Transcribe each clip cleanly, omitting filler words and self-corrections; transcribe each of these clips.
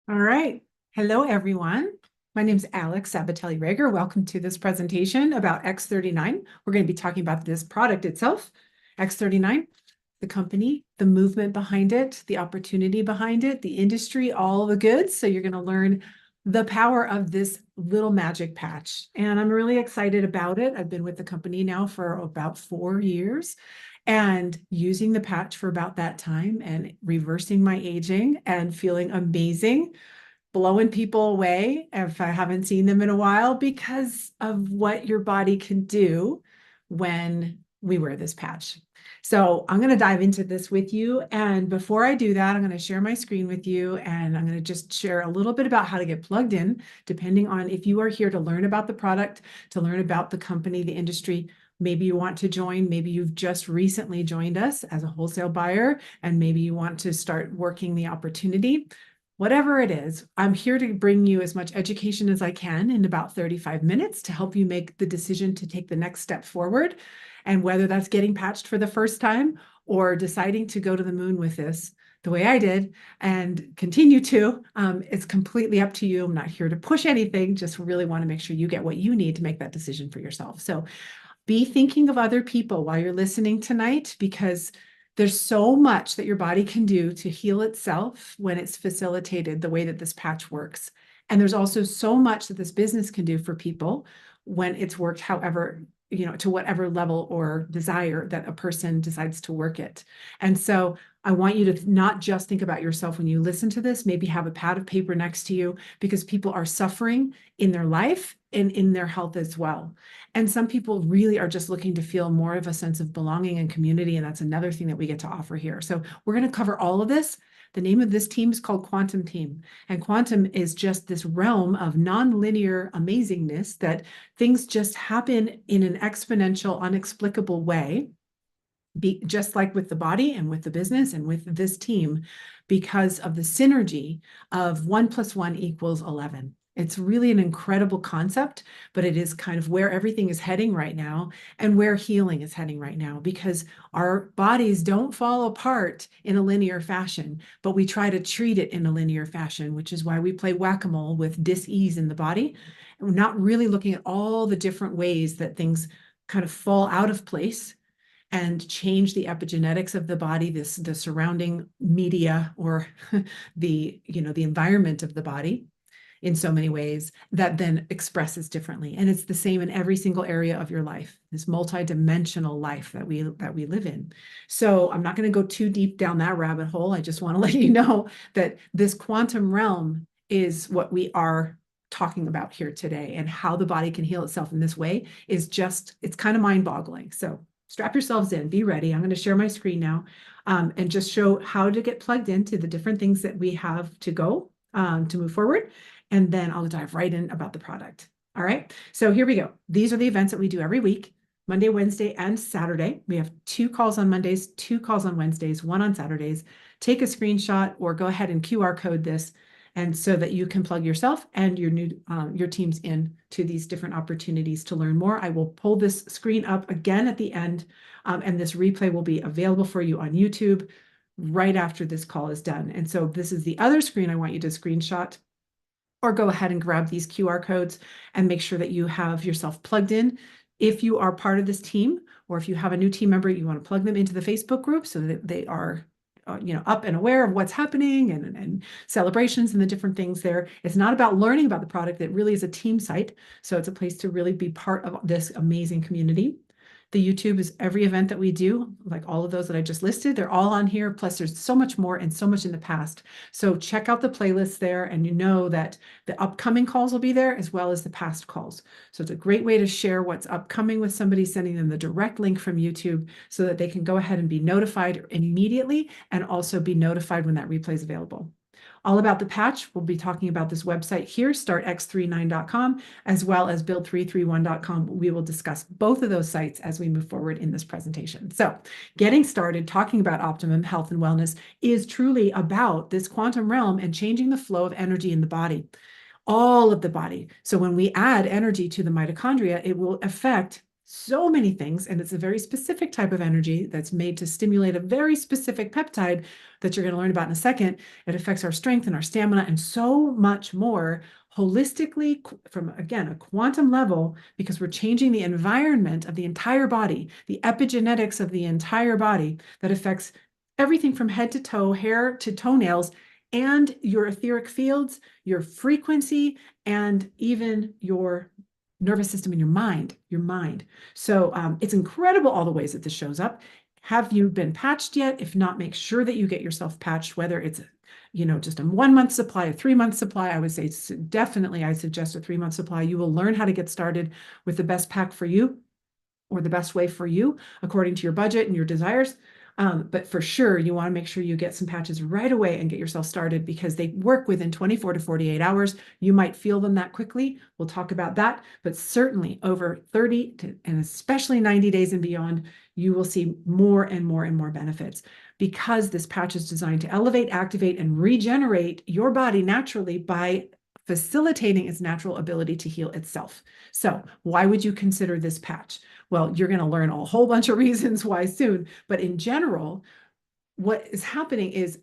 All right. Hello, everyone. My name is Alex Sabatelli-Rager. Welcome to this presentation about X39. We're going to be talking about this product itself, X39, the company, the movement behind it, the opportunity behind it, the industry, all the goods. So you're going to learn the power of this little magic patch. And I'm really excited about it. I've been with the company now for about 4 years and using the patch for about that time and reversing my aging and feeling amazing, blowing people away if I haven't seen them in a while because of what your body can do when we wear this patch. So I'm going to dive into this with you. And before I do that, I'm going to share my screen with you and I'm going to just share a little bit about how to get plugged in, depending on if you are here to learn about the product, to learn about the company, the industry. Maybe you want to join, maybe you've just recently joined us as a wholesale buyer, and maybe you want to start working the opportunity. Whatever it is, I'm here to bring you as much education as I can in about 35 minutes to help you make the decision to take the next step forward. And whether that's getting patched for the first time or deciding to go to the moon with this, the way I did, and continue to, it's completely up to you. I'm not here to push anything, just really want to make sure you get what you need to make that decision for yourself. So be thinking of other people while you're listening tonight, because there's so much that your body can do to heal itself when it's facilitated the way that this patch works. And there's also so much that this business can do for people when it's worked however, to whatever level or desire that a person decides to work it. And so I want you to not just think about yourself when you listen to this, maybe have a pad of paper next to you, because people are suffering in their life and in their health as well. And some people really are just looking to feel more of a sense of belonging and community. And that's another thing that we get to offer here. So we're going to cover all of this. The name of this team is called Quantum Team. And quantum is just this realm of nonlinear amazingness that things just happen in an exponential, unexplicable way, just like with the body and with the business and with this team, because of the synergy of 1 + 1 = 11. It's really an incredible concept, but it is kind of where everything is heading right now and where healing is heading right now, because our bodies don't fall apart in a linear fashion, but we try to treat it in a linear fashion, which is why we play whack-a-mole with dis-ease in the body. And we're not really looking at all the different ways that things kind of fall out of place and change the epigenetics of the body, the surrounding media, or the environment of the body in so many ways that then expresses differently. And it's the same in every single area of your life, this multidimensional life that we live in. So I'm not going to go too deep down that rabbit hole. I just want to let you know that this quantum realm is what we are talking about here today, and how the body can heal itself in this way is just, it's kind of mind-boggling. So strap yourselves in, be ready. I'm going to share my screen now and just show how to get plugged into the different things that we have to go to move forward. And then I'll dive right in about the product. All right, so here we go. These are the events that we do every week, Monday, Wednesday, and Saturday. We have 2 calls on Mondays, 2 calls on Wednesdays, 1 on Saturdays. Take a screenshot or go ahead and QR code this, and so that you can plug yourself and your teams in to these different opportunities to learn more. I will pull this screen up again at the end, and this replay will be available for you on YouTube right after this call is done. And so this is the other screen I want you to screenshot, or go ahead and grab these QR codes and make sure that you have yourself plugged in. If you are part of this team, or if you have a new team member, you want to plug them into the Facebook group so that they are up and aware of what's happening and celebrations and the different things there. It's not about learning about the product. It really is a team site. So it's a place to really be part of this amazing community. The YouTube is every event that we do, like all of those that I just listed, they're all on here. Plus there's so much more and so much in the past. So check out the playlist there, and you know that the upcoming calls will be there as well as the past calls. So it's a great way to share what's upcoming with somebody, sending them the direct link from YouTube so that they can go ahead and be notified immediately, and also be notified when that replay is available. All about the patch, we'll be talking about this website here, startx39.com, as well as build331.com. We will discuss both of those sites as we move forward in this presentation. So getting started talking about optimum health and wellness is truly about this quantum realm and changing the flow of energy in the body, all of the body. So when we add energy to the mitochondria, it will affect so many things, and it's a very specific type of energy that's made to stimulate a very specific peptide that you're going to learn about in a second. It affects our strength and our stamina and so much more holistically from, again, a quantum level, because we're changing the environment of the entire body, the epigenetics of the entire body that affects everything from head to toe, hair to toenails, and your etheric fields, your frequency, and even your nervous system and your mind. So it's incredible all the ways that this shows up. Have you been patched yet? If not, make sure that you get yourself patched, whether it's, just a 1 month supply, a 3 month supply. I would say definitely, I suggest a 3 month supply. You will learn how to get started with the best pack for you, or the best way for you according to your budget and your desires. But for sure, you want to make sure you get some patches right away and get yourself started, because they work within 24 to 48 hours. You might feel them that quickly. We'll talk about that. But certainly over 30 to, and especially 90 days and beyond, you will see more and more and more benefits, because this patch is designed to elevate, activate, and regenerate your body naturally by facilitating its natural ability to heal itself. So why would you consider this patch? Well, you're going to learn a whole bunch of reasons why soon, but in general, what is happening is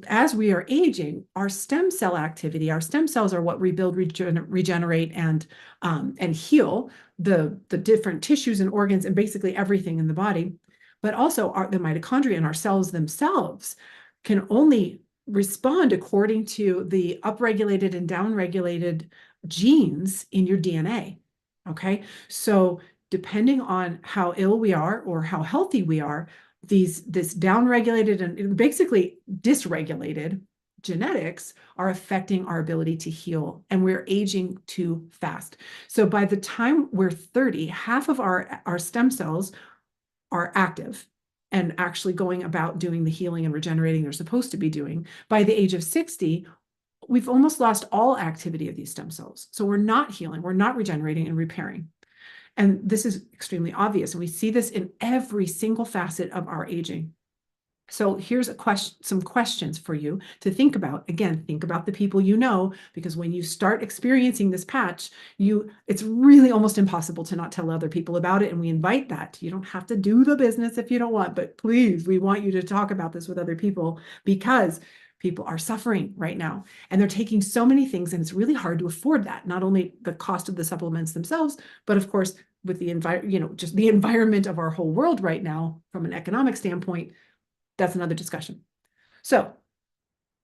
as we are aging, our stem cell activity, our stem cells are what rebuild, regenerate, and heal the different tissues and organs and basically everything in the body. But also the mitochondria and our cells themselves can only respond according to the upregulated and downregulated genes in your DNA. Okay, so depending on how ill we are or how healthy we are, this downregulated and basically dysregulated genetics are affecting our ability to heal, and we're aging too fast. So by the time we're 30, half of our stem cells are active and actually going about doing the healing and regenerating they're supposed to be doing. By the age of 60, we've almost lost all activity of these stem cells. So we're not healing, we're not regenerating and repairing. And this is extremely obvious. And we see this in every single facet of our aging. So here's some questions for you to think about. Again, think about the people you know, because when you start experiencing this patch, it's really almost impossible to not tell other people about it. And we invite that. You don't have to do the business if you don't want, but please, we want you to talk about this with other people, because people are suffering right now and they're taking so many things, and it's really hard to afford that. Not only the cost of the supplements themselves, but of course, with the just the environment of our whole world right now from an economic standpoint, that's another discussion. So,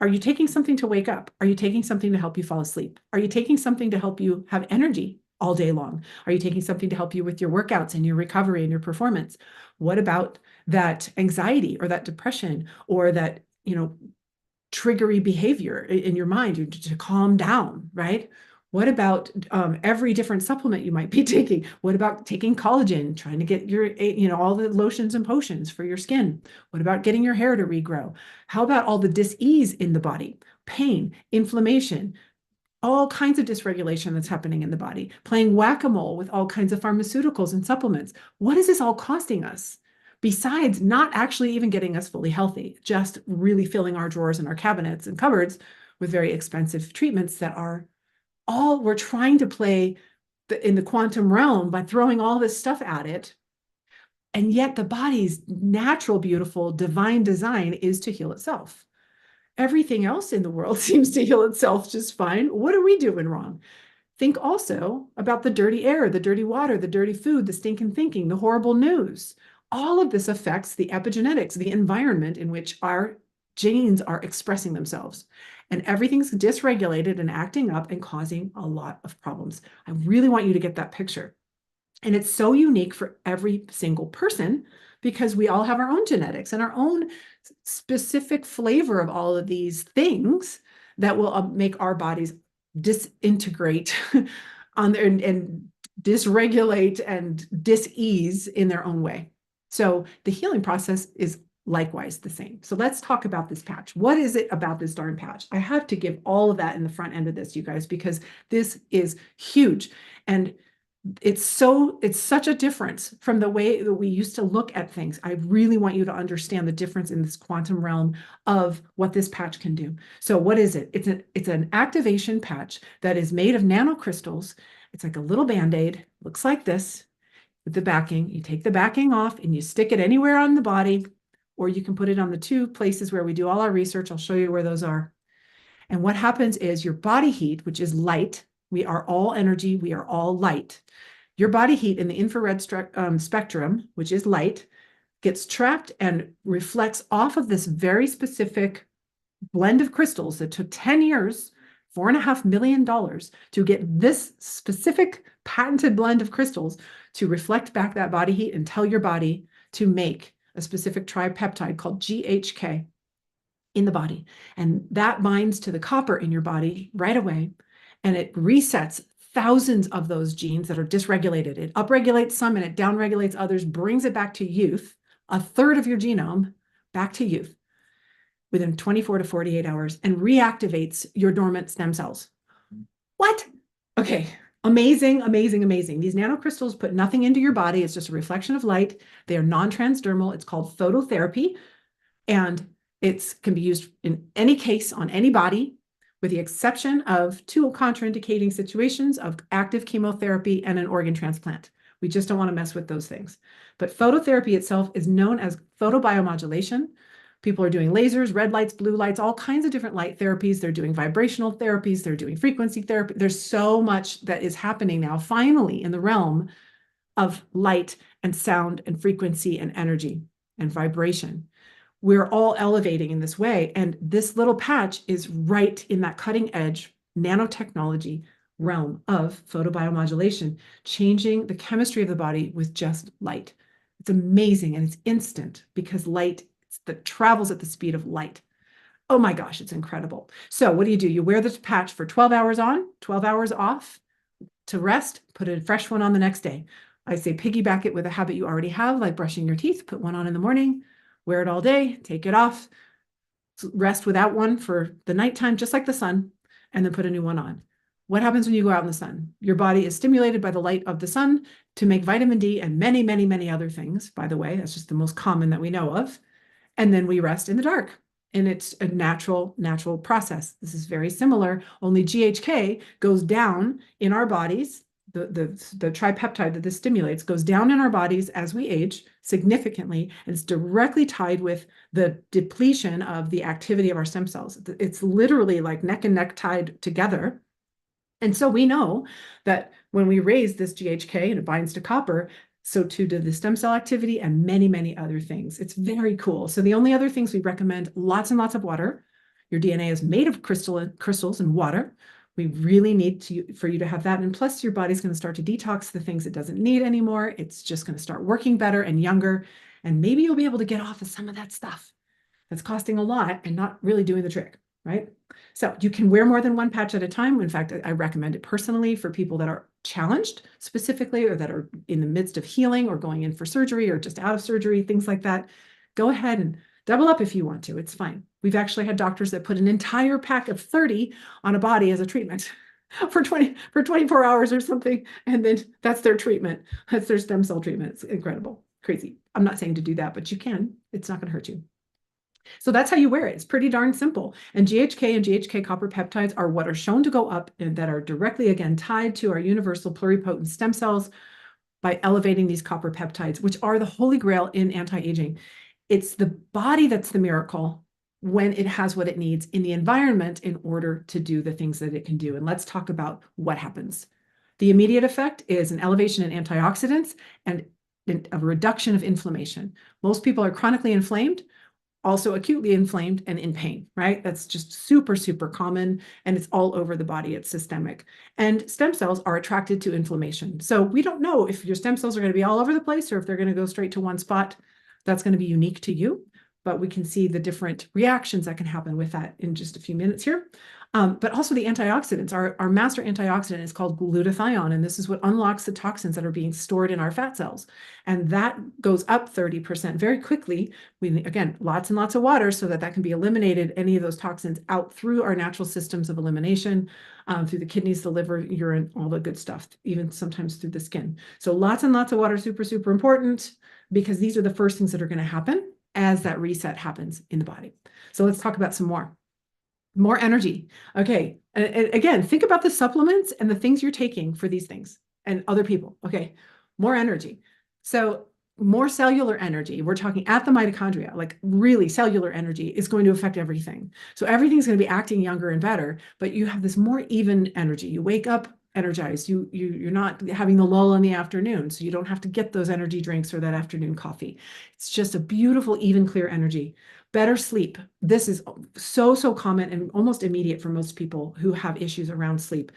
are you taking something to wake up? Are you taking something to help you fall asleep? Are you taking something to help you have energy all day long? Are you taking something to help you with your workouts and your recovery and your performance? What about that anxiety or that depression or that, triggery behavior in your mind to calm down, right? What about every different supplement you might be taking? What about taking collagen, trying to get your, all the lotions and potions for your skin? What about getting your hair to regrow? How about all the dis-ease in the body, pain, inflammation, all kinds of dysregulation that's happening in the body, playing whack-a-mole with all kinds of pharmaceuticals and supplements? What is this all costing us? Besides not actually even getting us fully healthy, just really filling our drawers and our cabinets and cupboards with very expensive treatments that are we're trying to play in the quantum realm by throwing all this stuff at it. And yet the body's natural, beautiful, divine design is to heal itself. Everything else in the world seems to heal itself just fine. What are we doing wrong? Think also about the dirty air, the dirty water, the dirty food, the stinking thinking, the horrible news. All of this affects the epigenetics, the environment in which our genes are expressing themselves. And everything's dysregulated and acting up and causing a lot of problems. I really want you to get that picture. And it's so unique for every single person, because we all have our own genetics and our own specific flavor of all of these things that will make our bodies disintegrate and dysregulate and dis-ease in their own way. So the healing process is likewise the same. So let's talk about this patch. What is it about this darn patch? I have to give all of that in the front end of this, you guys, because this is huge. And it's such a difference from the way that we used to look at things. I really want you to understand the difference in this quantum realm of what this patch can do. So what is it? It's an activation patch that is made of nanocrystals. It's like a little Band-Aid, looks like this. with the backing. You take the backing off and you stick it anywhere on the body, or you can put it on the two places where we do all our research. I'll show you where those are. And what happens is your body heat, which is light, we are all energy, we are all light. Your body heat in the infrared spectrum, which is light, gets trapped and reflects off of this very specific blend of crystals that took 10 years, $4.5 million to get this specific patented blend of crystals to reflect back that body heat and tell your body to make a specific tripeptide called GHK in the body. And that binds to the copper in your body right away. And it resets thousands of those genes that are dysregulated. It upregulates some and it downregulates others, brings it back to youth, a third of your genome back to youth within 24 to 48 hours, and reactivates your dormant stem cells. What? Okay. Amazing, amazing, amazing. These nanocrystals put nothing into your body. It's just a reflection of light. They are non-transdermal. It's called phototherapy. And it can be used in any case on any body, with the exception of two contraindicating situations of active chemotherapy and an organ transplant. We just don't want to mess with those things. But phototherapy itself is known as photobiomodulation. People are doing lasers, red lights, blue lights, all kinds of different light therapies. They're doing vibrational therapies. They're doing frequency therapy. There's so much that is happening now, finally, in the realm of light and sound and frequency and energy and vibration. We're all elevating in this way. And this little patch is right in that cutting edge nanotechnology realm of photobiomodulation, changing the chemistry of the body with just light. It's amazing and it's instant because light that travels at the speed of light. Oh my gosh, it's incredible. So what do? You wear this patch for 12 hours on, 12 hours off to rest, put a fresh one on the next day. I say piggyback it with a habit you already have, like brushing your teeth, put one on in the morning, wear it all day, take it off, rest without one for the nighttime, just like the sun, and then put a new one on. What happens when you go out in the sun? Your body is stimulated by the light of the sun to make vitamin D and many, many, many other things, by the way. That's just the most common that we know of. And then we rest in the dark. And it's a natural process. This is very similar, only GHK goes down in our bodies. The tripeptide that this stimulates goes down in our bodies as we age significantly, and it's directly tied with the depletion of the activity of our stem cells. It's literally like neck and neck tied together. And so we know that when we raise this GHK and it binds to copper, so too do the stem cell activity and many, many other things. It's very cool. So the only other things we recommend, lots and lots of water. Your DNA is made of crystals and water. We really need for you to have that. And plus your body's going to start to detox the things it doesn't need anymore. It's just going to start working better and younger. And maybe you'll be able to get off of some of that stuff that's costing a lot and not really doing the trick, right? So you can wear more than one patch at a time. In fact, I recommend it personally for people that are challenged specifically, or that are in the midst of healing or going in for surgery or just out of surgery, things like that. Go ahead and double up if you want to. It's fine. We've actually had doctors that put an entire pack of 30 on a body as a treatment for 24 hours or something. And then that's their treatment. That's their stem cell treatment. It's incredible, crazy. I'm not saying to do that, but you can. It's not going to hurt you. So that's how you wear it. It's pretty darn simple. And GHK and GHK copper peptides are what are shown to go up and that are directly, again, tied to our universal pluripotent stem cells by elevating these copper peptides, which are the holy grail in anti-aging. It's the body that's the miracle when it has what it needs in the environment in order to do the things that it can do. And let's talk about what happens. The immediate effect is an elevation in antioxidants and a reduction of inflammation. Most people are chronically inflamed, also acutely inflamed and in pain, right? That's just super, super common, and it's all over the body. It's systemic. And stem cells are attracted to inflammation. So we don't know if your stem cells are going to be all over the place or if they're going to go straight to one spot. That's going to be unique to you, but we can see the different reactions that can happen with that in just a few minutes here. But also the antioxidants. Our master antioxidant is called glutathione, and this is what unlocks the toxins that are being stored in our fat cells. And that goes up 30% very quickly. Again, lots and lots of water so that can be eliminated, any of those toxins out through our natural systems of elimination, through the kidneys, the liver, urine, all the good stuff, even sometimes through the skin. So lots and lots of water, super, super important, because these are the first things that are going to happen as that reset happens in the body. So let's talk about some more energy. Okay. And again, think about the supplements and the things you're taking for these things and other people. Okay. More energy. So more cellular energy, we're talking at the mitochondria, like really cellular energy is going to affect everything. So everything's going to be acting younger and better, but you have this more even energy. You wake up energized. You're not having the lull in the afternoon, so you don't have to get those energy drinks or that afternoon coffee. It's just a beautiful, even, clear energy. Better sleep. This is so common and almost immediate for most people who have issues around sleep.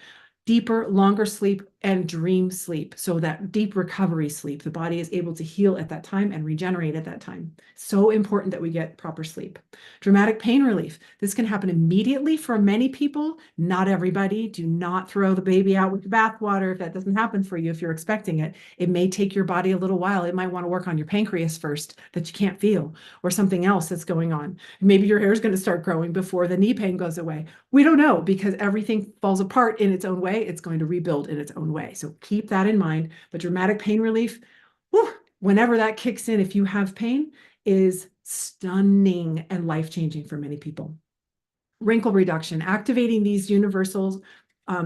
Deeper, longer sleep and dream sleep. So that deep recovery sleep, the body is able to heal at that time and regenerate at that time. So important that we get proper sleep. Dramatic pain relief. This can happen immediately for many people, not everybody. Do not throw the baby out with the bathwater if that doesn't happen for you, if you're expecting it. It may take your body a little while. It might want to work on your pancreas first that you can't feel, or something else that's going on. Maybe your hair is going to start growing before the knee pain goes away. We don't know, because everything falls apart in its own way. It's going to rebuild in its own way. So keep that in mind. But dramatic pain relief, whew, whenever that kicks in, if you have pain, is stunning and life-changing for many people. Wrinkle reduction, activating these universal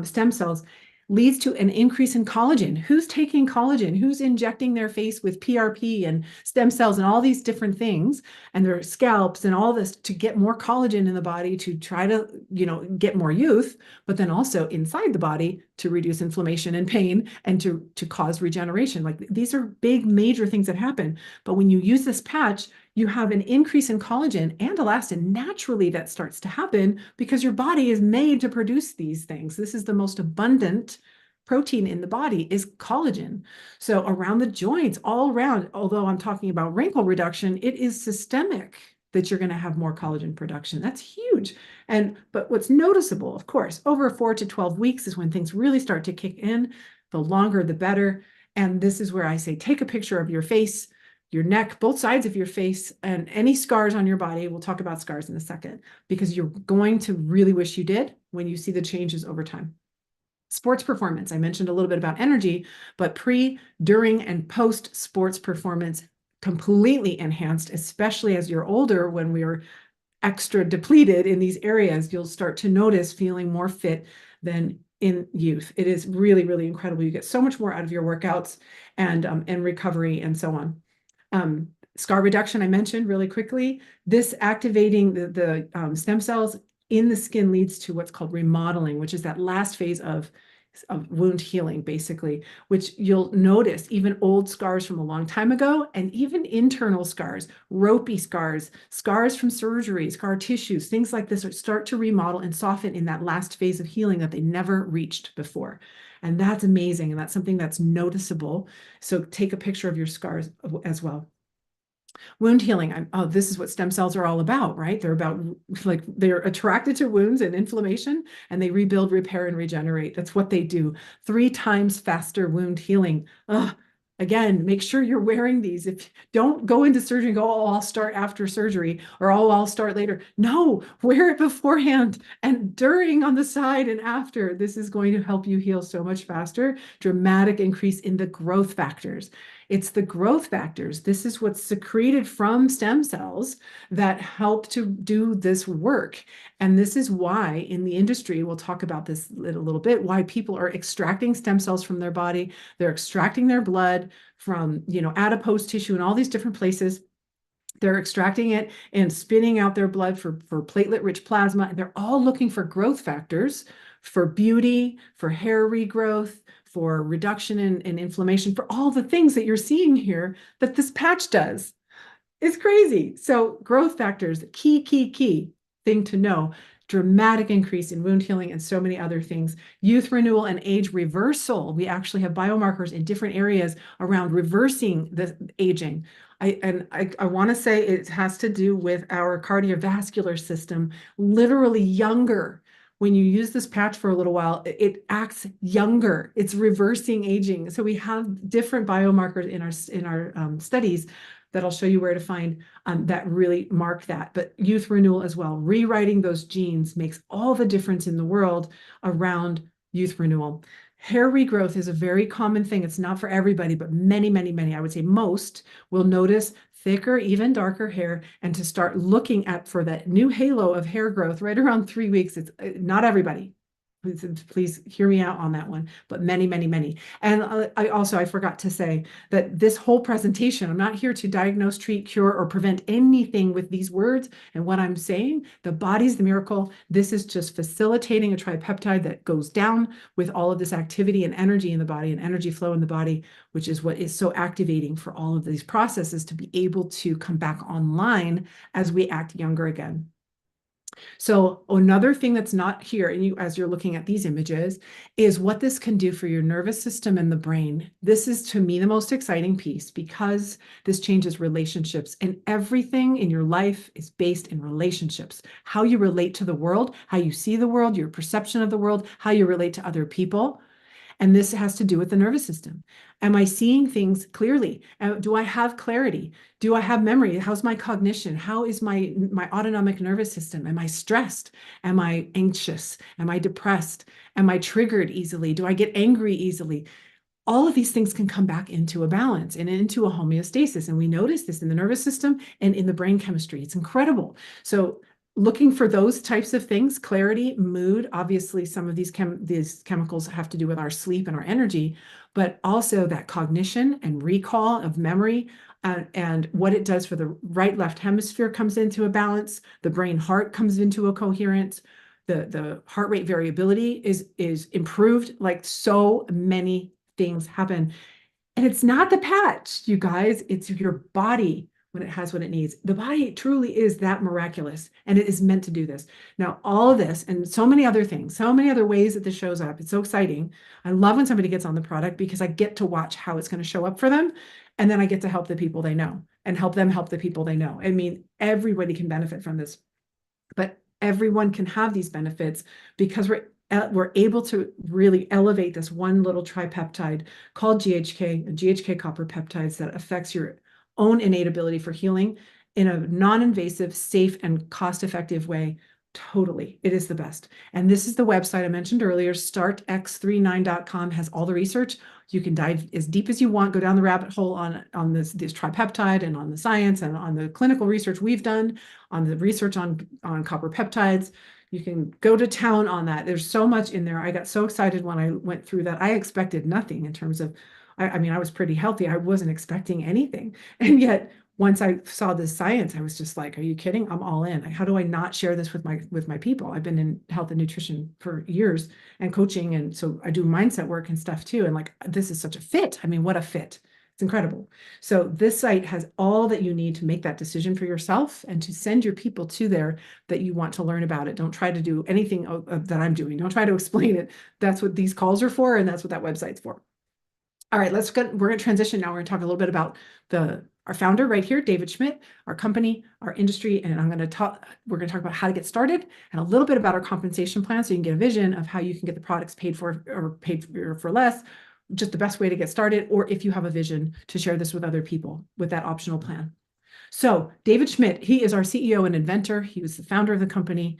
stem cells leads to an increase in collagen. Who's taking collagen? Who's injecting their face with PRP and stem cells and all these different things, and their scalps and all this to get more collagen in the body to try to, get more youth, but then also inside the body to reduce inflammation and pain and to cause regeneration. Like, these are big, major things that happen. But when you use this patch, you have an increase in collagen and elastin naturally that starts to happen because your body is made to produce these things. This is the most abundant protein in the body, is collagen. So around the joints, all around, although I'm talking about wrinkle reduction, it is systemic that you're going to have more collagen production. That's huge. But what's noticeable, of course, over 4 to 12 weeks is when things really start to kick in. The longer, the better. And this is where I say, take a picture of your face, your neck, both sides of your face, and any scars on your body. We'll talk about scars in a second, because you're going to really wish you did when you see the changes over time. Sports performance. I mentioned a little bit about energy, but pre, during, and post sports performance completely enhanced, especially as you're older. When we're extra depleted in these areas, you'll start to notice feeling more fit than in youth. It is really, really incredible. You get so much more out of your workouts and recovery and so on. Scar reduction, I mentioned really quickly. This activating the stem cells in the skin leads to what's called remodeling, which is that last phase of wound healing, basically, which you'll notice even old scars from a long time ago, and even internal scars, ropey scars, scars from surgery, scar tissues, things like this start to remodel and soften in that last phase of healing that they never reached before. And that's amazing. And that's something that's noticeable. So take a picture of your scars as well. Wound healing. This is what stem cells are all about, right? They're about, like, they're attracted to wounds and inflammation, and they rebuild, repair, and regenerate. That's what they do. 3 times faster wound healing. Again, make sure you're wearing these. If don't go into surgery and go, oh, I'll start after surgery, or oh, I'll start later. No, wear it beforehand and during, on the side, and after. This is going to help you heal so much faster. Dramatic increase in the growth factors. It's the growth factors. This is what's secreted from stem cells that help to do this work. And this is why in the industry, we'll talk about this in a little bit, why people are extracting stem cells from their body. They're extracting their blood from, adipose tissue and all these different places. They're extracting it and spinning out their blood for platelet-rich plasma. And they're all looking for growth factors, for beauty, for hair regrowth, for reduction in inflammation, for all the things that you're seeing here that this patch does. It's crazy. So growth factors, key thing to know. Dramatic increase in wound healing and so many other things. Youth renewal and age reversal. We actually have biomarkers in different areas around reversing the aging. I want to say it has to do with our cardiovascular system, literally younger. When you use this patch for a little while, it acts younger. It's reversing aging. So we have different biomarkers in our studies that I'll show you where to find that really mark that. But youth renewal as well, rewriting those genes makes all the difference in the world around youth renewal. Hair regrowth is a very common thing. It's not for everybody, but many, I would say most, will notice thicker, even darker hair, and to start looking for that new halo of hair growth right around 3 weeks. It's not everybody. Please hear me out on that one, but many, many, many. And I forgot to say that this whole presentation, I'm not here to diagnose, treat, cure, or prevent anything with these words and what I'm saying. The body's the miracle. This is just facilitating a tripeptide that goes down with all of this activity and energy in the body and energy flow in the body, which is what is so activating for all of these processes to be able to come back online as we act younger again. So another thing that's not here, and you, as you're looking at these images, is what this can do for your nervous system and the brain. This is, to me, the most exciting piece because this changes relationships, and everything in your life is based in relationships. How you relate to the world, how you see the world, your perception of the world, how you relate to other people. And this has to do with the nervous system. Am I seeing things clearly? Do I have clarity? Do I have memory? How's my cognition? How is my autonomic nervous system? Am I stressed? Am I anxious? Am I depressed? Am I triggered easily? Do I get angry easily? All of these things can come back into a balance and into a homeostasis. And we notice this in the nervous system and in the brain chemistry. It's incredible. So looking for those types of things, clarity, mood, obviously some of these chemicals have to do with our sleep and our energy, but also that cognition and recall of memory and what it does for the right left hemisphere comes into a balance, the brain heart comes into a coherence, the heart rate variability is improved, like so many things happen. And it's not the patch, you guys, it's your body when it has what it needs. The body truly is that miraculous, and it is meant to do this. Now, all of this and so many other things, so many other ways that this shows up. It's so exciting. I love when somebody gets on the product because I get to watch how it's going to show up for them. And then I get to help the people they know and help them help the people they know. I mean, everybody can benefit from this, but everyone can have these benefits because we're able to really elevate this one little tripeptide called GHK copper peptides that affects your own innate ability for healing in a non-invasive, safe, and cost-effective way. Totally. It is the best. And this is the website I mentioned earlier. Startx39.com has all the research. You can dive as deep as you want, go down the rabbit hole on this tripeptide and on the science and on the clinical research we've done, on the research on copper peptides. You can go to town on that. There's so much in there. I got so excited when I went through that. I expected nothing in terms of, I mean, I was pretty healthy. I wasn't expecting anything. And yet, once I saw this science, I was just like, are you kidding? I'm all in. How do I not share this with my people? I've been in health and nutrition for years and coaching. And so I do mindset work and stuff too. And like, this is such a fit. I mean, what a fit. It's incredible. So this site has all that you need to make that decision for yourself and to send your people to there that you want to learn about it. Don't try to do anything that I'm doing. Don't try to explain it. That's what these calls are for. And that's what that website's for. All right, we're going to transition now. We're going to talk a little bit about our founder right here, David Schmidt, our company, our industry, and we're going to talk about how to get started and a little bit about our compensation plan so you can get a vision of how you can get the products paid for or paid for less, just the best way to get started, or if you have a vision to share this with other people with that optional plan. So David Schmidt, he is our CEO and inventor. He was the founder of the company.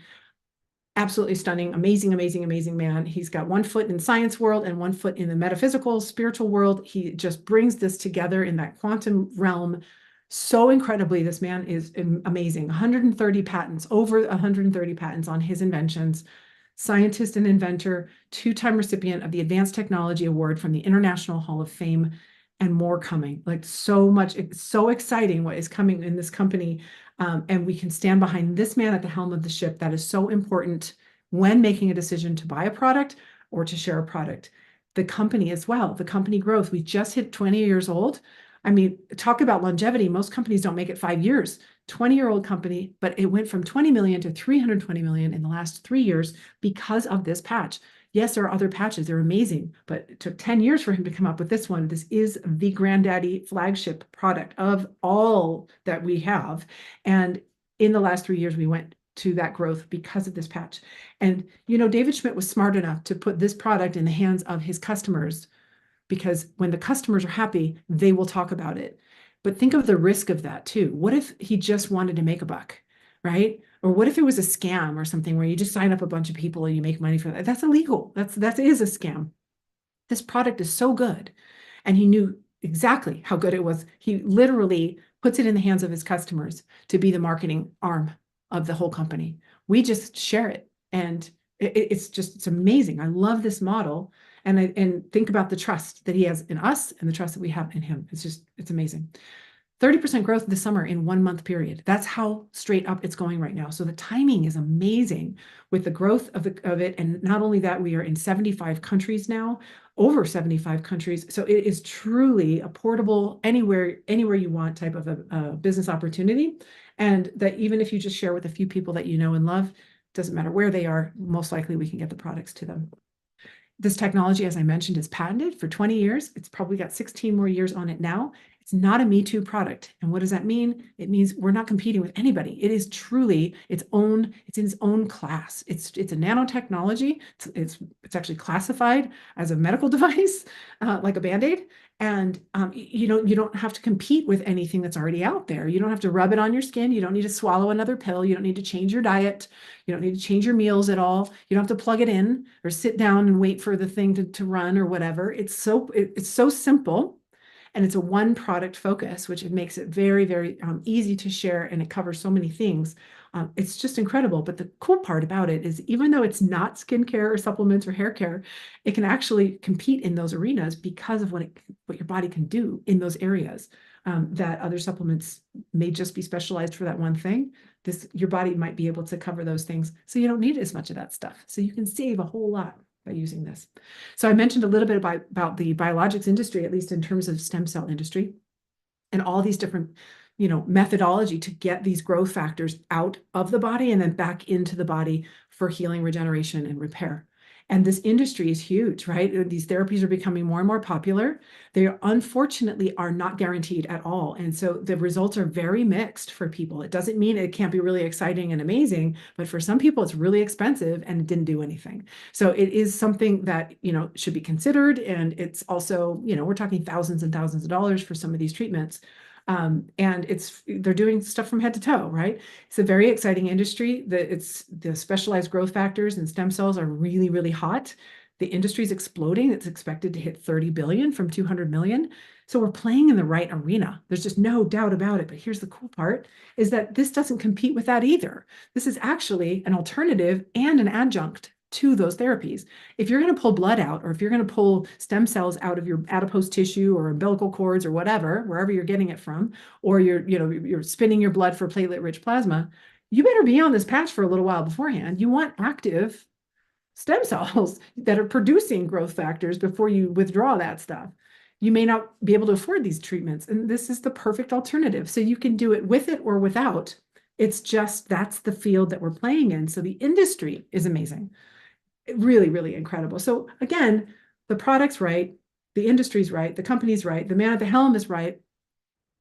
Absolutely stunning, amazing, amazing, amazing man. He's got one foot in the science world and one foot in the metaphysical, spiritual world. He just brings this together in that quantum realm so incredibly. This man is amazing. 130 patents, over 130 patents on his inventions. Scientist and inventor, two-time recipient of the Advanced Technology Award from the International Hall of Fame, and more coming. Like so much, it's so exciting what is coming in this company. And we can stand behind this man at the helm of the ship. That is so important when making a decision to buy a product or to share a product. The company as well, the company growth. We just hit 20 years old. I mean, talk about longevity. Most companies don't make it 5 years. 20-year-old company, but it went from 20 million to 320 million in the last 3 years because of this patch. Yes, there are other patches. They're amazing, but it took 10 years for him to come up with this one. This is the granddaddy flagship product of all that we have. And in the last 3 years, we went to that growth because of this patch. And, you know, David Schmidt was smart enough to put this product in the hands of his customers because when the customers are happy, they will talk about it. But think of the risk of that too. What if he just wanted to make a buck, right? Or what if it was a scam or something where you just sign up a bunch of people and you make money for that? That's illegal. That is a scam. This product is so good. And he knew exactly how good it was. He literally puts it in the hands of his customers to be the marketing arm of the whole company. We just share it. And It's amazing. I love this model. And think about the trust that he has in us and the trust that we have in him. It's amazing. 30% growth this summer in 1 month period. That's how straight up it's going right now. So the timing is amazing with the growth of it. And not only that, we are in 75 countries now, over 75 countries. So it is truly a portable anywhere you want type of a business opportunity. And that even if you just share with a few people that you know and love, doesn't matter where they are, most likely we can get the products to them. This technology, as I mentioned, is patented for 20 years. It's probably got 16 more years on it now. It's not a Me Too product. And what does that mean? It means we're not competing with anybody. It is truly it's in its own class. It's a nanotechnology. It's actually classified as a medical device, like a Band-Aid. And you don't have to compete with anything that's already out there. You don't have to rub it on your skin. You don't need to swallow another pill. You don't need to change your diet. You don't need to change your meals at all. You don't have to plug it in or sit down and wait for the thing to run or whatever. It's so simple. And it's a one product focus, which it makes it very, very easy to share, and it covers so many things. It's just incredible. But the cool part about it is even though it's not skincare or supplements or hair care, it can actually compete in those arenas because of what your body can do in those areas that other supplements may just be specialized for that one thing. Your body might be able to cover those things. So you don't need as much of that stuff. So you can save a whole lot by using this. So I mentioned a little bit about the biologics industry, at least in terms of stem cell industry, and all these different, methodology to get these growth factors out of the body and then back into the body for healing, regeneration, and repair. And this industry is huge, right? These therapies are becoming more and more popular. They unfortunately are not guaranteed at all. And so the results are very mixed for people. It doesn't mean it can't be really exciting and amazing, but for some people it's really expensive and it didn't do anything. So it is something that, should be considered. And it's also, we're talking thousands and thousands of dollars for some of these treatments. And they're doing stuff from head to toe, right? It's a very exciting industry. The specialized growth factors and stem cells are really, really hot. The industry is exploding. It's expected to hit 30 billion from 200 million. So we're playing in the right arena. There's just no doubt about it. But here's the cool part is that this doesn't compete with that either. This is actually an alternative and an adjunct to those therapies. If you're going to pull blood out, or if you're going to pull stem cells out of your adipose tissue or umbilical cords or whatever, wherever you're getting it from, or you're spinning your blood for platelet-rich plasma, you better be on this patch for a little while beforehand. You want active stem cells that are producing growth factors before you withdraw that stuff. You may not be able to afford these treatments, and this is the perfect alternative. So you can do it with it or without. It's just that's the field that we're playing in. So the industry is amazing. Really, really incredible. So again, the product's right, the industry's right, the company's right, the man at the helm is right.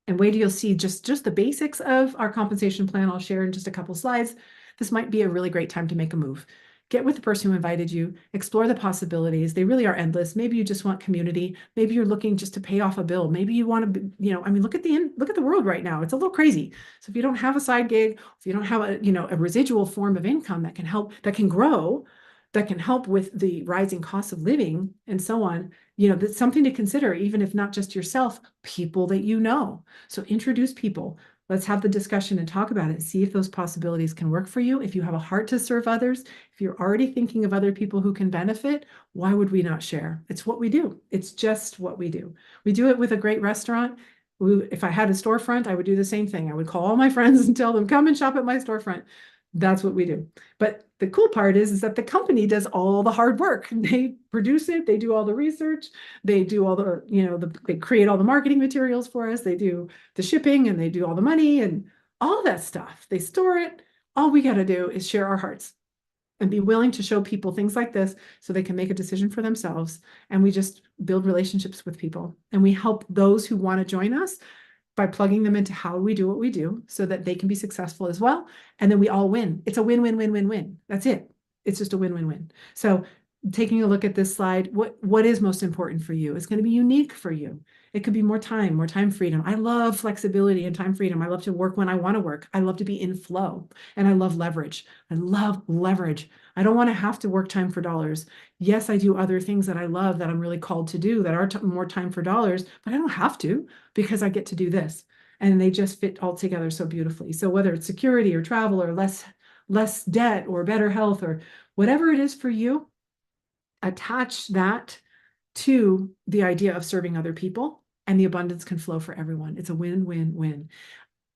And wait till you'll see just the basics of our compensation plan. I'll share in just a couple slides. This might be a really great time to make a move. Get with the person who invited you, explore the possibilities. They really are endless. Maybe you just want community. Maybe you're looking just to pay off a bill. Maybe you want to, look at the world right now. It's a little crazy. So if you don't have a side gig, if you don't have a residual form of income that can help, that can grow, that can help with the rising cost of living and so on, that's something to consider, even if not just yourself, people that you know. So introduce people. Let's have the discussion and talk about it. See if those possibilities can work for you. If you have a heart to serve others, if you're already thinking of other people who can benefit, why would we not share? It's what we do. It's just what we do. We do it with a great restaurant. If I had a storefront, I would do the same thing. I would call all my friends and tell them, come and shop at my storefront. That's what we do. But the cool part is that the company does all the hard work. They produce it, they do all the research, they do all they create all the marketing materials for us, they do the shipping, and they do all the money and all that stuff. They store it. All we got to do is share our hearts and be willing to show people things like this so they can make a decision for themselves. And we just build relationships with people, and we help those who want to join us by plugging them into how we do what we do so that they can be successful as well. And then we all win. It's a win-win-win-win-win. That's it. It's just a win-win-win. So taking a look at this slide, what is most important for you? It's going to be unique for you. It could be more time freedom. I love flexibility and time freedom. I love to work when I want to work. I love to be in flow, and I love leverage. I love leverage. I don't want to have to work time for dollars. Yes, I do other things that I love that I'm really called to do that are more time for dollars, but I don't have to because I get to do this. And they just fit all together so beautifully. So whether it's security or travel or less less debt or better health or whatever it is for you, attach that to the idea of serving other people, and the abundance can flow for everyone. It's a win-win-win.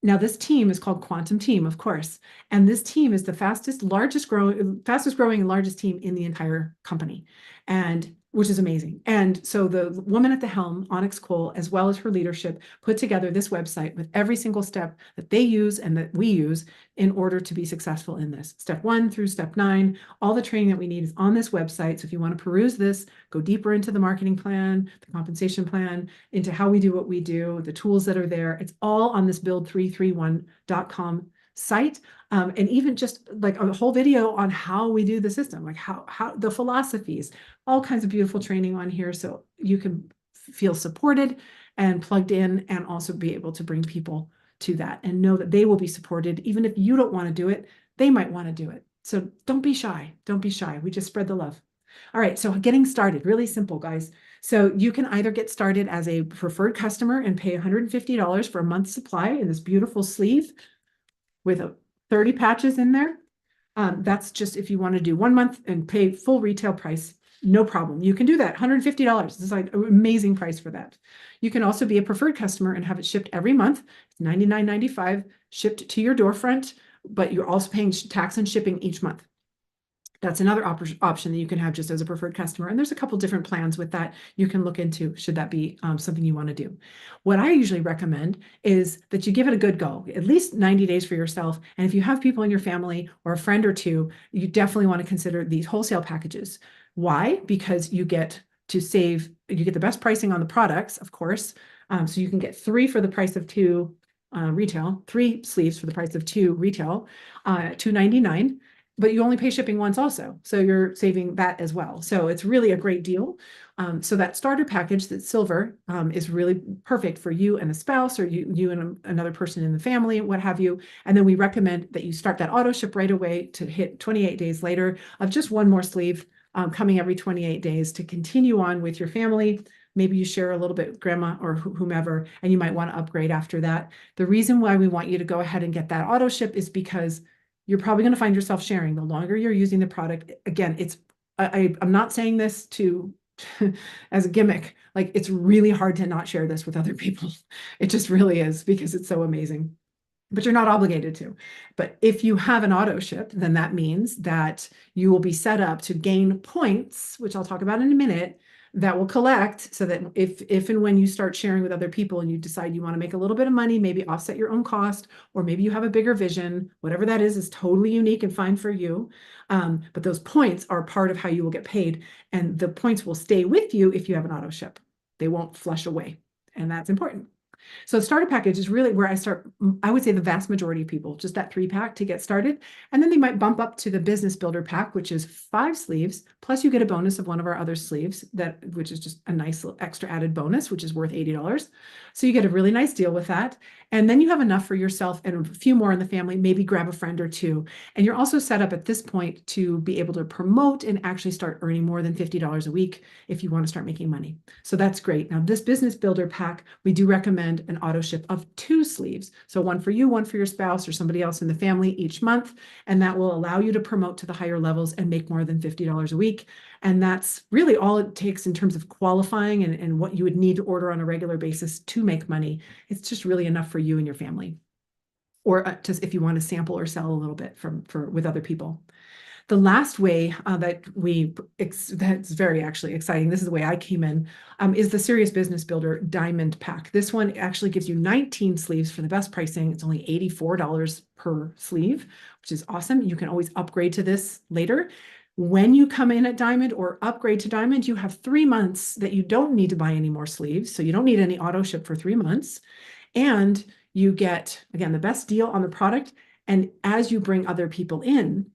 Now, this team is called Quantum Team, of course, and this team is the fastest growing and largest team in the entire company, and which is amazing. And so the woman at the helm, Onyx Cole, as well as her leadership, put together this website with every single step that they use and that we use in order to be successful in this. Step 1 through step 9, all the training that we need is on this website. So if you want to peruse this, go deeper into the marketing plan, the compensation plan, into how we do what we do, the tools that are there. It's all on this build331.com site. And even just like a whole video on how we do the system, like how the philosophies, all kinds of beautiful training on here. So you can feel supported and plugged in, and also be able to bring people to that and know that they will be supported. Even if you don't want to do it, they might want to do it. So don't be shy. Don't be shy. We just spread the love. All right, so getting started, really simple, guys. So you can either get started as a preferred customer and pay $150 for a month's supply in this beautiful sleeve with 30 patches in there. That's just if you want to do 1 month and pay full retail price, no problem. You can do that, $150. It's like an amazing price for that. You can also be a preferred customer and have it shipped every month. It's $99.95 shipped to your door front, but you're also paying tax and shipping each month. That's another option that you can have just as a preferred customer. And there's a couple different plans with that you can look into, should that be something you want to do. What I usually recommend is that you give it a good go, at least 90 days for yourself. And if you have people in your family or a friend or two, you definitely want to consider these wholesale packages. Why? Because you get the best pricing on the products, of course. So you can get 3 for the price of 2 retail, 3 sleeves for the price of 2 retail, $2.99. But you only pay shipping once also. So you're saving that as well. So it's really a great deal. So that starter package that's silver is really perfect for you and a spouse, or you and another person in the family, what have you. And then we recommend that you start that auto ship right away to hit 28 days later of just 1 more sleeve coming every 28 days to continue on with your family. Maybe you share a little bit with grandma or whomever, and you might want to upgrade after that. The reason why we want you to go ahead and get that auto ship is because you're probably going to find yourself sharing the longer you're using the product. Again, I'm not saying this to as a gimmick. Like, it's really hard to not share this with other people. It just really is, because it's so amazing. But you're not obligated to. But if you have an auto ship, then that means that you will be set up to gain points, which I'll talk about in a minute, that will collect, so that if and when you start sharing with other people and you decide you want to make a little bit of money, maybe offset your own cost, or maybe you have a bigger vision, whatever that is totally unique and fine for you. But those points are part of how you will get paid, and the points will stay with you if you have an auto ship. They won't flush away, and that's important. So starter package is really where I would say the vast majority of people, just that 3-pack to get started. And then they might bump up to the business builder pack, which is 5 sleeves, plus you get a bonus of one of our other sleeves, which is just a nice little extra added bonus, which is worth $80. So you get a really nice deal with that. And then you have enough for yourself and a few more in the family, maybe grab a friend or two. And you're also set up at this point to be able to promote and actually start earning more than $50 a week if you want to start making money. So that's great. Now, this business builder pack, we do recommend an auto ship of 2 sleeves. So one for you, one for your spouse or somebody else in the family each month. And that will allow you to promote to the higher levels and make more than $50 a week. And that's really all it takes in terms of qualifying and what you would need to order on a regular basis to make money. It's just really enough for you and your family, or just if you want to sample or sell a little bit with other people. The last way that's very actually exciting, this is the way I came in, is the Serious Business Builder Diamond Pack. This one actually gives you 19 sleeves for the best pricing. It's only $84 per sleeve, which is awesome. You can always upgrade to this later. When you come in at Diamond or upgrade to Diamond, you have 3 months that you don't need to buy any more sleeves. So you don't need any auto ship for 3 months. And you get, again, the best deal on the product. And as you bring other people in,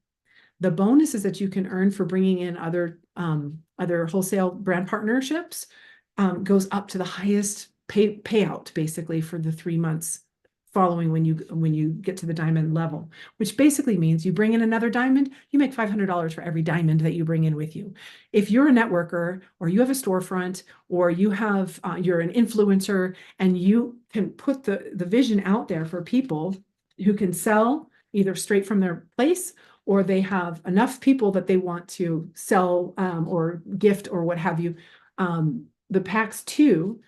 the bonus is that you can earn for bringing in other wholesale brand partnerships goes up to the highest payout, basically, for the 3 months following when you get to the diamond level, which basically means you bring in another diamond, you make $500 for every diamond that you bring in with you. If you're a networker, or you have a storefront, or you're an influencer, and you can put the vision out there for people who can sell either straight from their place, or they have enough people that they want to sell or gift or what have you, the packs too,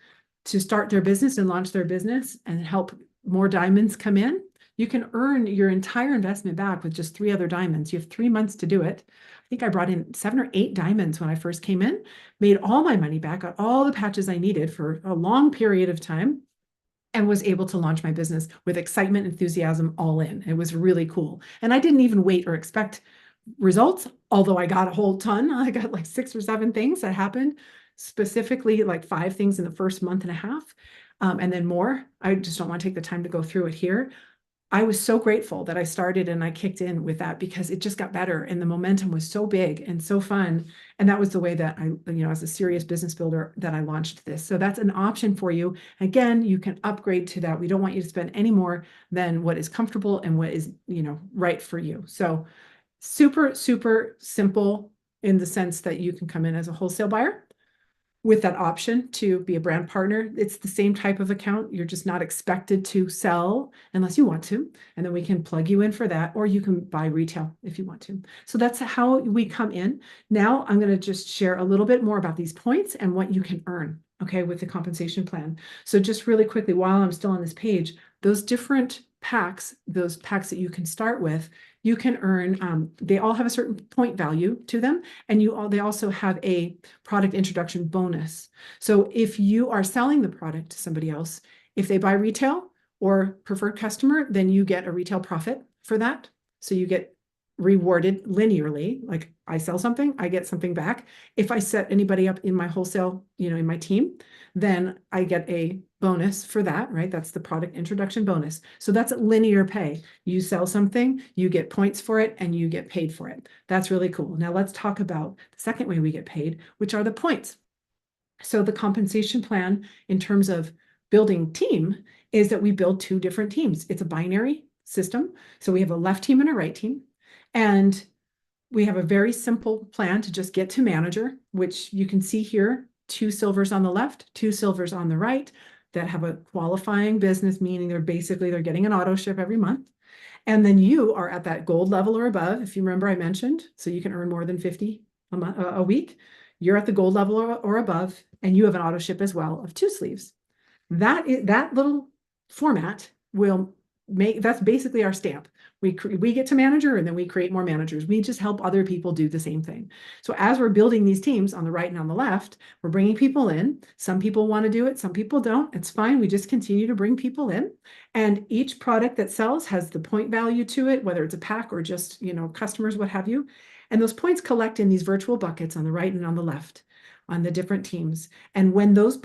to start their business and launch their business and help more diamonds come in. You can earn your entire investment back with just 3 other diamonds. You have 3 months to do it. I think I brought in 7 or 8 diamonds when I first came in, made all my money back, got all the patches I needed for a long period of time, and was able to launch my business with excitement, enthusiasm, all in. It was really cool. And I didn't even wait or expect results, although I got a whole ton. I got like 6 or 7 things that happened, specifically like 5 things in the first month and a half, and then more. I just don't want to take the time to go through it here. I was so grateful that I started and I kicked in with that because it just got better and the momentum was so big and so fun. And that was the way that I, as a serious business builder, that I launched this. So that's an option for you. Again, you can upgrade to that. We don't want you to spend any more than what is comfortable and what is, right for you. So super, super simple in the sense that you can come in as a wholesale buyer with that option to be a brand partner. It's the same type of account. You're just not expected to sell unless you want to. And then we can plug you in for that, or you can buy retail if you want to. So that's how we come in. Now I'm going to just share a little bit more about these points and what you can earn, okay, with the compensation plan. So just really quickly, while I'm still on this page, those different packs, those packs that you can start with, you can earn, they all have a certain point value to them. And they also have a product introduction bonus. So if you are selling the product to somebody else, if they buy retail or preferred customer, then you get a retail profit for that. So you get rewarded linearly. Like I sell something, I get something back. If I set anybody up in my wholesale, in my team, then I get a bonus for that, right? That's the product introduction bonus. So that's linear pay. You sell something, you get points for it, and you get paid for it. That's really cool. Now let's talk about the second way we get paid, which are the points. So the compensation plan in terms of building team is that we build 2 different teams. It's a binary system. So we have a left team and a right team. And we have a very simple plan to just get to manager, which you can see here, 2 silvers on the left, 2 silvers on the right that have a qualifying business, meaning they're getting an auto ship every month. And then you are at that gold level or above, if you remember I mentioned, so you can earn more than 50 a week. You're at the gold level or above, and you have an auto ship as well of 2 sleeves. That little format that's basically our stamp. We get to manager and then we create more managers. We just help other people do the same thing. So as we're building these teams on the right and on the left, we're bringing people in. Some people want to do it, some people don't. It's fine. We just continue to bring people in. And each product that sells has the point value to it, whether it's a pack or just, customers, what have you. And those points collect in these virtual buckets on the right and on the left on the different teams. And when those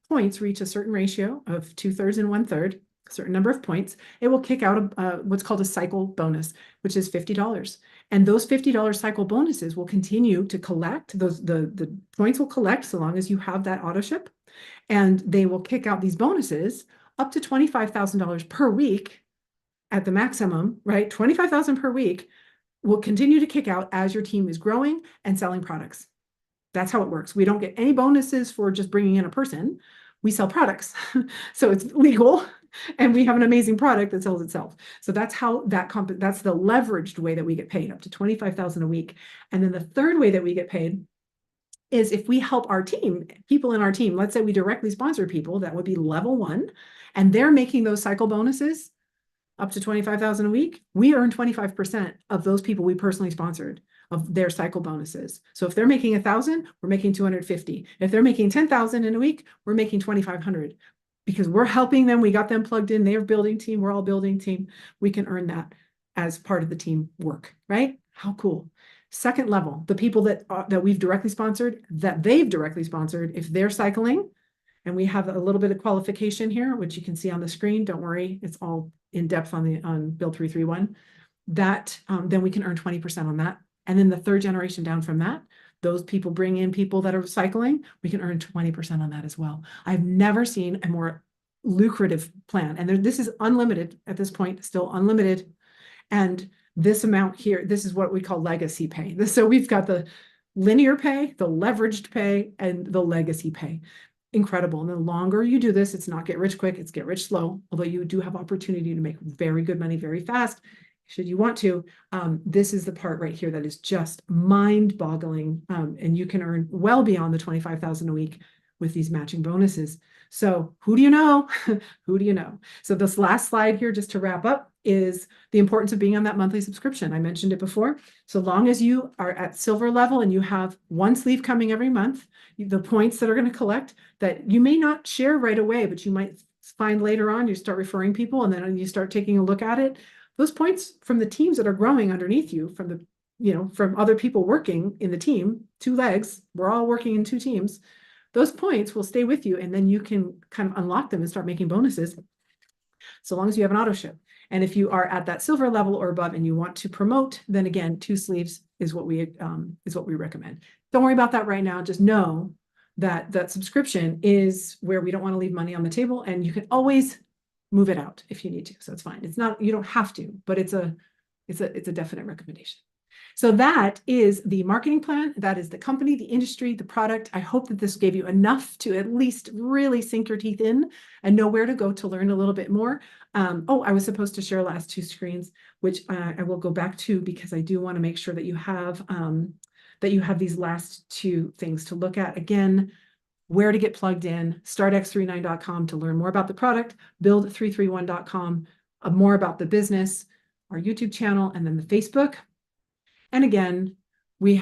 points reach a certain ratio of 2/3 and 1/3, a certain number of points, it will kick out what's called a cycle bonus, which is $50. And those $50 cycle bonuses will continue to collect. The points will collect so long as you have that auto ship, and they will kick out these bonuses up to $25,000 per week at the maximum, right? $25,000 per week will continue to kick out as your team is growing and selling products. That's how it works. We don't get any bonuses for just bringing in a person. We sell products. So it's legal and we have an amazing product that sells itself. So that's how that's the leveraged way that we get paid, up to $25,000 a week. And then the third way that we get paid is if we help our team, people in our team, let's say we directly sponsor people, that would be level 1, and they're making those cycle bonuses up to $25,000 a week, we earn 25% of those people we personally sponsored of their cycle bonuses. So if they're making 1,000, we're making 250. If they're making 10,000 in a week, we're making 2,500 because we're helping them. We got them plugged in. They're building team. We're all building team. We can earn that as part of the team work, right? How cool. Second level, the people that we've directly sponsored, that they've directly sponsored, if they're cycling, and we have a little bit of qualification here, which you can see on the screen. Don't worry, it's all in depth on Build 331. That then we can earn 20% on that. And then the third generation down from that, those people bring in people that are cycling, we can earn 20% on that as well. I've never seen a more lucrative plan. And this is unlimited at this point, still unlimited. And this amount here, this is what we call legacy pay. So we've got the linear pay, the leveraged pay, and the legacy pay. incredible. And the longer you do this, it's not get rich quick, it's get rich slow, although you do have opportunity to make very good money very fast, should you want to. This is the part right here that is just mind-boggling, and you can earn well beyond the 25,000 a week with these matching bonuses. So who do you know? Who do you know? So this last slide here, just to wrap up, is the importance of being on that monthly subscription. I mentioned it before. So long as you are at silver level and you have one sleeve coming every month, the points that are going to collect that you may not share right away, but you might find later on, you start referring people, and then you start taking a look at it. Those points from the teams that are growing underneath you, from the, from other people working in the team, two legs, we're all working in two teams. Those points will stay with you, and then you can kind of unlock them and start making bonuses so long as you have an auto ship. And if you are at that silver level or above and you want to promote, then again, 2 sleeves is what we recommend. Don't worry about that right now. Just know that that subscription is where we don't want to leave money on the table, and you can always move it out if you need to. So it's fine. It's not, you don't have to, but it's a definite recommendation. So that is the marketing plan. That is the company, the industry, the product. I hope that this gave you enough to at least really sink your teeth in and know where to go to learn a little bit more. I was supposed to share last 2 screens, which I will go back to, because I do want to make sure that you have these last 2 things to look at. Again, where to get plugged in, startx39.com to learn more about the product, build331.com, more about the business, our YouTube channel, and then the Facebook. And again, we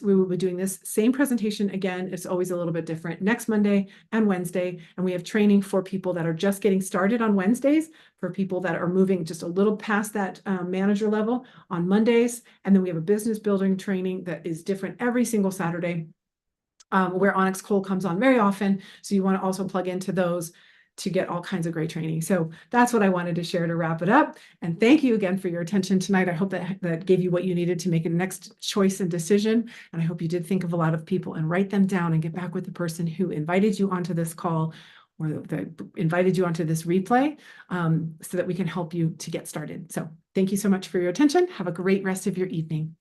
will be doing this same presentation again. It's always a little bit different, next Monday and Wednesday. And we have training for people that are just getting started on Wednesdays, for people that are moving just a little past that manager level on Mondays. And then we have a business building training that is different every single Saturday, where Onyx Cole comes on very often. So you want to also plug into those to get all kinds of great training. So that's what I wanted to share to wrap it up. And thank you again for your attention tonight. I hope that gave you what you needed to make a next choice and decision. And I hope you did think of a lot of people and write them down and get back with the person who invited you onto this call, or that invited you onto this replay, so that we can help you to get started. So thank you so much for your attention. Have a great rest of your evening.